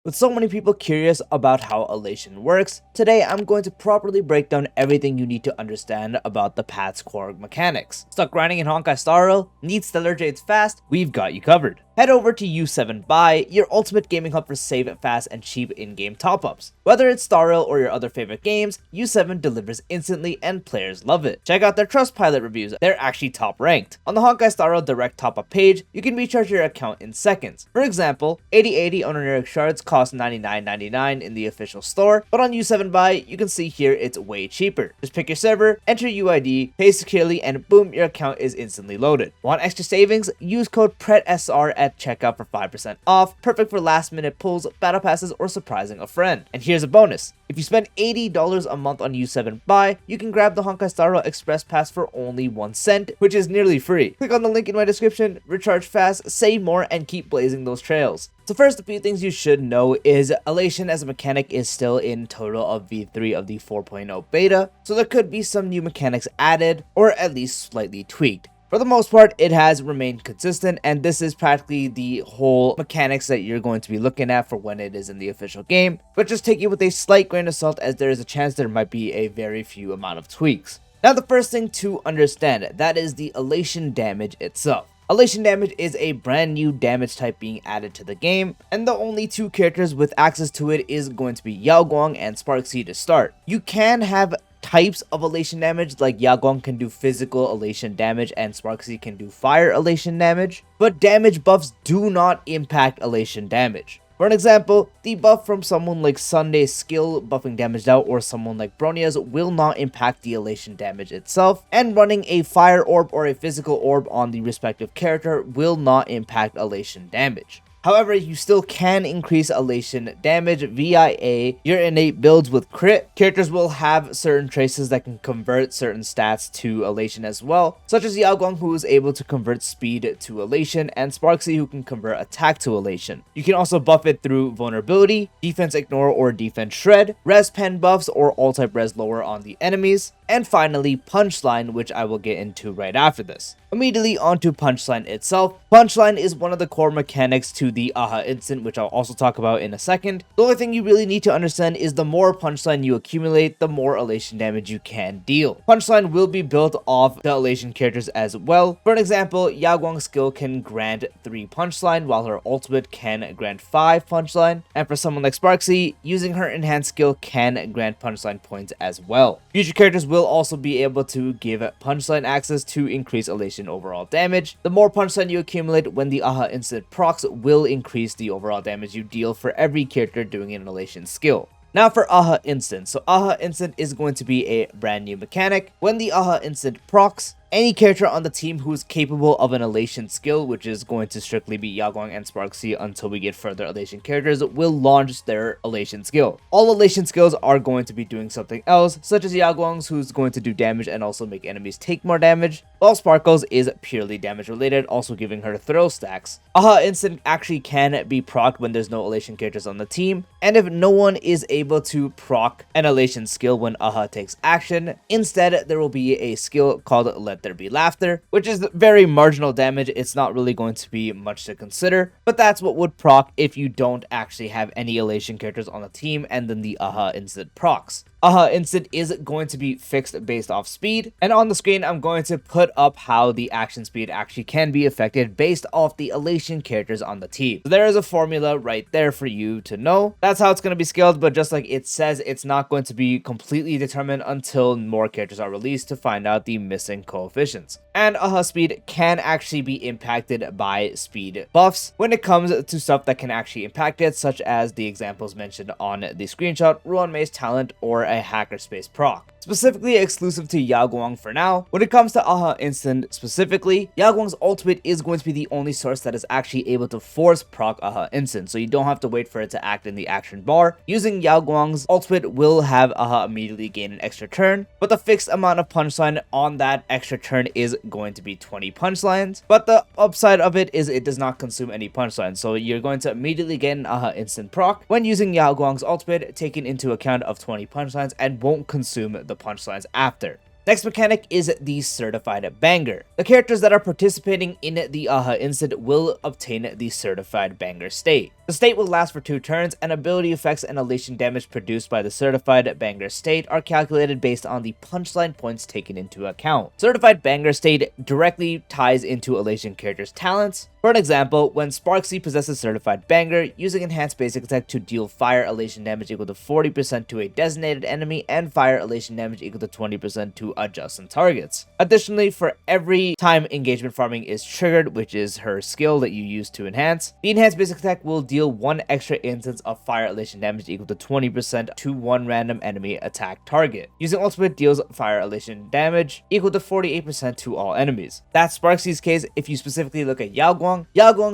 With so many people curious about how Elation works, today I'm going to properly break down everything you need to understand about the path's core mechanics. Stuck grinding in Honkai Star Rail? Need stellar jades fast? We've got you covered. Head over to U7 Buy, your ultimate gaming hub for save fast and cheap in-game top-ups. Whether it's Star Rail or your other favorite games, U7 delivers instantly and players love it. Check out their Trustpilot reviews, they're actually top ranked. On the Honkai Star Rail direct top-up page, you can recharge your account in seconds. For example, 8080 honorific shards cost $99.99 in the official store, but on U7 Buy, you can see here it's way cheaper. Just pick your server, enter UID, pay securely, and boom, your account is instantly loaded. Want extra savings? Use code PRETSR at checkout for 5% off, perfect for last minute pulls, battle passes, or surprising a friend. And here's a bonus. If you spend $80 a month on U7 Buy, you can grab the Honkai Star Rail Express Pass for only 1 cent, which is nearly free. Click on the link in my description, recharge fast, save more, and keep blazing those trails. So first, a few things you should know is Elation as a mechanic is still in total of V3 of the 4.0 beta, so there could be some new mechanics added, or at least slightly tweaked. For the most part, it has remained consistent, and this is practically the whole mechanics that you're going to be looking at for when it is in the official game, but just take it with a slight grain of salt as there is a chance there might be a very few amount of tweaks. Now, the first thing to understand, that is the Elation Damage itself. Elation Damage is a brand new damage type being added to the game, and the only two characters with access to it is going to be Yao Guang and Sparksy to start. You can have types of elation damage, like Yao Guang can do physical elation damage and Sparksy can do fire elation damage, but damage buffs do not impact elation damage. For an example, the buff from someone like Sunday's skill buffing damage out or someone like Bronia's will not impact the elation damage itself, and running a fire orb or a physical orb on the respective character will not impact elation damage. However, you still can increase elation damage via your innate builds with crit. Characters will have certain traces that can convert certain stats to elation as well, such as Yao Guang, who is able to convert speed to elation, and Sparksy, who can convert attack to elation. You can also buff it through vulnerability, defense ignore or defense shred, res pen buffs or all type res lower on the enemies, and finally Punchline, which I will get into right after this. Immediately onto Punchline itself. Punchline is one of the core mechanics to the Aha instant, which I'll also talk about in a second. The only thing you really need to understand is the more Punchline you accumulate, the more elation damage you can deal. Punchline will be built off the elation characters as well. For an example, Yao Guang's skill can grant 3 Punchline, while her ultimate can grant 5 Punchline. And for someone like Sparksy, using her enhanced skill can grant Punchline points as well. Future characters will also be able to give Punchline access to increase elation overall damage. The more Punchline you accumulate when the Aha instant procs will increase the overall damage you deal for every character doing an elation skill. Now for Aha Instant. So Aha Instant is going to be a brand new mechanic. When the Aha Instant procs, any character on the team who is capable of an elation skill, which is going to strictly be Yao Guang and Sparksy until we get further elation characters, will launch their elation skill. All elation skills are going to be doing something else, such as Yao Guang's, who's going to do damage and also make enemies take more damage, while Sparkle's is purely damage related, also giving her throw stacks. Aha Instant actually can be procced when there's no elation characters on the team, and if no one is able to proc an elation skill when Aha takes action, instead there will be a skill called Let There Be Laughter, which is very marginal damage. It's not really going to be much to consider, but that's what would proc if you don't actually have any elation characters on the team and then the Aha Instant procs. Aha Instant is going to be fixed based off speed, and on the screen I'm going to put up how the action speed actually can be affected based off the elation characters on the team. So there is a formula right there for you to know. That's how it's going to be scaled, but just like it says, it's not going to be completely determined until more characters are released to find out the missing coefficients. And Aha speed can actually be impacted by speed buffs when it comes to stuff that can actually impact it, such as the examples mentioned on the screenshot, Ruan Mei's talent, or a hackerspace proc. Specifically exclusive to Yao Guang for now. When it comes to Aha Instant specifically, Yao Guang's ultimate is going to be the only source that is actually able to force proc Aha Instant, so you don't have to wait for it to act in the action bar. Using Yao Guang's ultimate will have Aha immediately gain an extra turn, but the fixed amount of Punchline on that extra turn is going to be 20 Punchlines. But the upside of it is it does not consume any Punchlines, so you're going to immediately get an Aha Instant proc when using Yao Guang's ultimate, taking into account of 20 Punchlines, and won't consume the Punchlines after. Next mechanic is the Certified Banger. The characters that are participating in the AHA instant will obtain the Certified Banger state. The state will last for 2 turns, and ability effects and elation damage produced by the Certified Banger state are calculated based on the Punchline points taken into account. Certified Banger state directly ties into elation characters' talents. For an example, when Sparksy possesses Certified Banger, using enhanced basic attack to deal fire elation damage equal to 40% to a designated enemy and fire elation damage equal to 20% to adjacent targets. Additionally, for every time engagement farming is triggered, which is her skill that you use to enhance, the enhanced basic attack will deal 1 extra instance of fire elation damage equal to 20% to 1 random enemy attack target. Using ultimate deals fire elation damage equal to 48% to all enemies. That's Sparksy's case. If you specifically look at Yaoguang's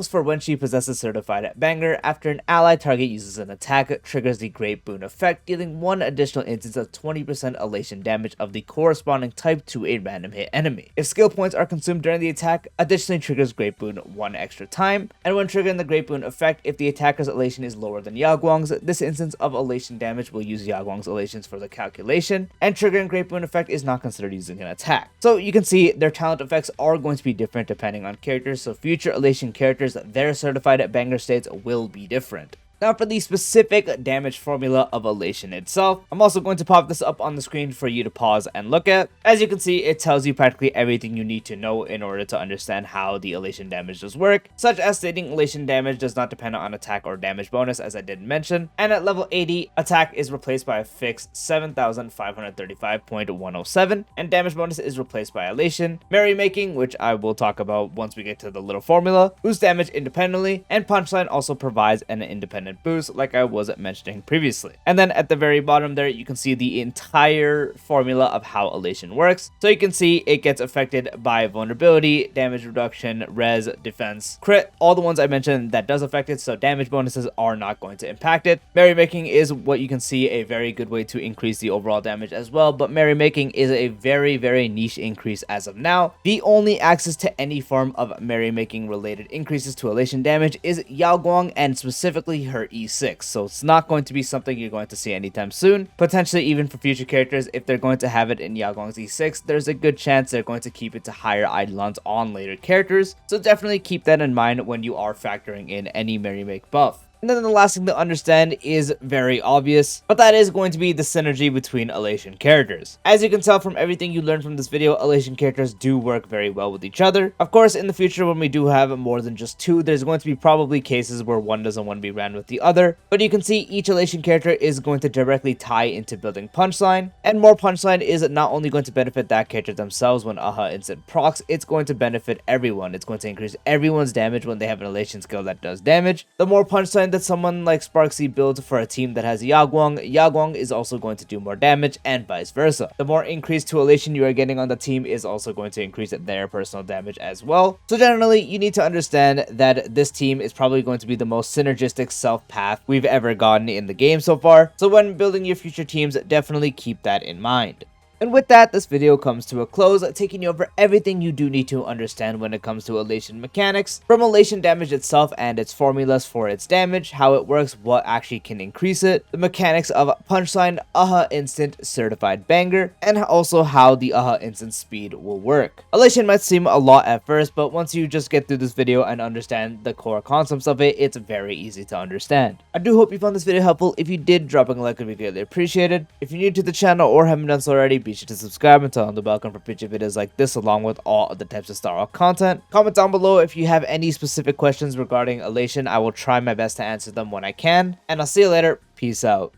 for when she possesses Certified Banger, after an ally target uses an attack, triggers the Great Boon effect, dealing 1 additional instance of 20% elation damage of the corresponding type to a random hit enemy. If skill points are consumed during the attack, additionally triggers Great Boon 1 extra time, and when triggering the Great Boon effect, if the attacker's elation is lower than Yaoguang's, this instance of elation damage will use Yaoguang's elations for the calculation, and triggering Great Boon effect is not considered using an attack. So you can see their talent effects are going to be different depending on characters, so future elation characters, their Certified Banger states will be different. Now for the specific damage formula of Elation itself, I'm also going to pop this up on the screen for you to pause and look at. As you can see, it tells you practically everything you need to know in order to understand how the Elation damage does work, such as stating Elation damage does not depend on attack or damage bonus, as I did mention, and at level 80, attack is replaced by a fixed 7535.107, and damage bonus is replaced by Elation, Merrymaking, which I will talk about once we get to the little formula, boost damage independently, and Punchline also provides an independent boost like I was mentioning previously. And then at the very bottom there, you can see the entire formula of how Elation works. So you can see it gets affected by vulnerability, damage reduction, res, defense, crit, all the ones I mentioned that does affect it, so damage bonuses are not going to impact it. Merrymaking is what you can see a very good way to increase the overall damage as well, but Merrymaking is a very niche increase as of now. The only access to any form of Merrymaking related increases to Elation damage is Yaoguang, and specifically her E6, so it's not going to be something you're going to see anytime soon. Potentially even for future characters, if they're going to have it in Yaoguang's E6, there's a good chance they're going to keep it to higher eidolons on later characters, so definitely keep that in mind when you are factoring in any Merrymake buff. And then the last thing to understand is very obvious, but that is going to be the synergy between Elation characters. As you can tell from everything you learned from this video, Elation characters do work very well with each other. Of course, in the future when we do have more than just 2, there's going to be probably cases where one doesn't want to be ran with the other, but you can see each Elation character is going to directly tie into building Punchline, and more Punchline is not only going to benefit that character themselves when AHA instant procs, it's going to benefit everyone. It's going to increase everyone's damage when they have an Elation skill that does damage. The more Punchline that someone like Sparksy builds for a team that has Yaoguang is also going to do more damage, and vice versa. The more increase to Elation you are getting on the team is also going to increase their personal damage as well. So generally, you need to understand that this team is probably going to be the most synergistic self path we've ever gotten in the game so far. So when building your future teams, definitely keep that in mind. And with that, this video comes to a close, taking you over everything you do need to understand when it comes to Elation mechanics, from Elation damage itself and its formulas for its damage, how it works, what actually can increase it, the mechanics of Punchline, AHA instant, Certified Banger, and also how the AHA instant speed will work. Elation might seem a lot at first, but once you just get through this video and understand the core concepts of it, it's very easy to understand. I do hope you found this video helpful. If you did, dropping a like would be greatly appreciated. If you're new to the channel or haven't done so already, be sure to subscribe and turn on the bell icon for future videos like this, along with all of the types of Star Rock content. Comment down below if you have any specific questions regarding Elation. I will try my best to answer them when I can, and I'll see you later. Peace out.